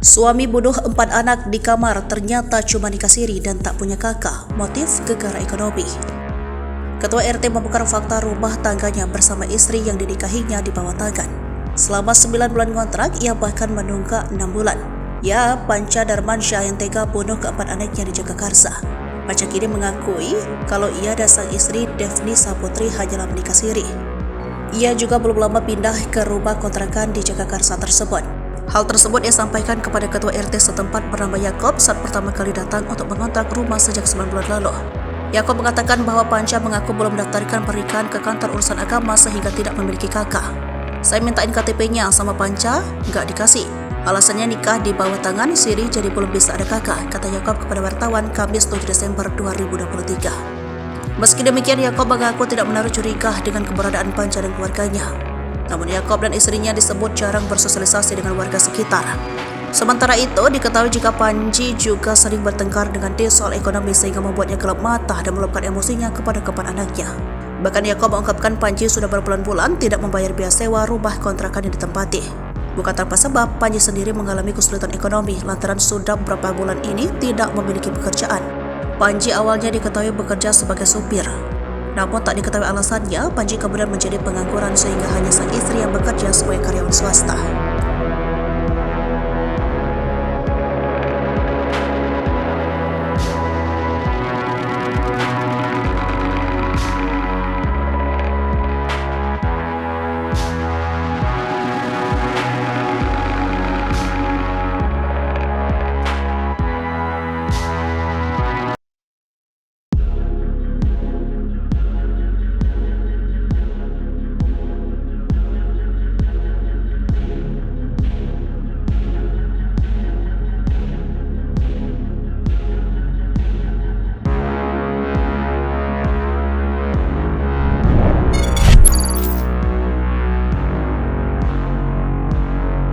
Suami bunuh 4 anak di kamar ternyata cuma nikah siri dan tak punya kakak, motif gegara ekonomi. Ketua RT membongkar fakta rumah tangganya bersama istri yang dinikahinya di bawah tangan. Selama 9 bulan kontrak, ia bahkan menunggak 6 bulan. Ya, Panca Darmansyah yang tega bunuh keempat anaknya di Jagakarsa. Panca kini mengakui kalau ia dan sang istri Devni Saputri hanyalah menikah siri. Ia juga belum lama pindah ke rumah kontrakan di Jagakarsa tersebut. Hal tersebut ia sampaikan kepada Ketua RT setempat bernama Yakob saat pertama kali datang untuk mengontrak rumah sejak 9 bulan lalu. Yakob mengatakan bahwa Panca mengaku belum mendaftarkan pernikahan ke kantor urusan agama sehingga tidak memiliki kakak. Saya mintain KTP-nya sama Panca, nggak dikasih. Alasannya nikah di bawah tangan siri jadi belum bisa ada kakak, kata Yakob kepada wartawan Kamis 7 Desember 2023. Meski demikian, Yakob mengaku tidak menaruh curiga dengan keberadaan Panca dan keluarganya. Namun Yakob dan istrinya disebut jarang bersosialisasi dengan warga sekitar. Sementara itu, diketahui jika Panji juga sering bertengkar dengan dia soal ekonomi sehingga membuatnya gelap mata dan meluapkan emosinya kepada keempat anaknya. Bahkan Yakob mengungkapkan Panji sudah berbulan-bulan tidak membayar biaya sewa rumah kontrakan yang ditempati. Bukan tanpa sebab, Panji sendiri mengalami kesulitan ekonomi lantaran sudah beberapa bulan ini tidak memiliki pekerjaan. Panji awalnya diketahui bekerja sebagai supir. Namun tak diketahui alasannya, Panji kemudian menjadi pengangguran sehingga hanya sang istri yang bekerja sebagai karyawan swasta.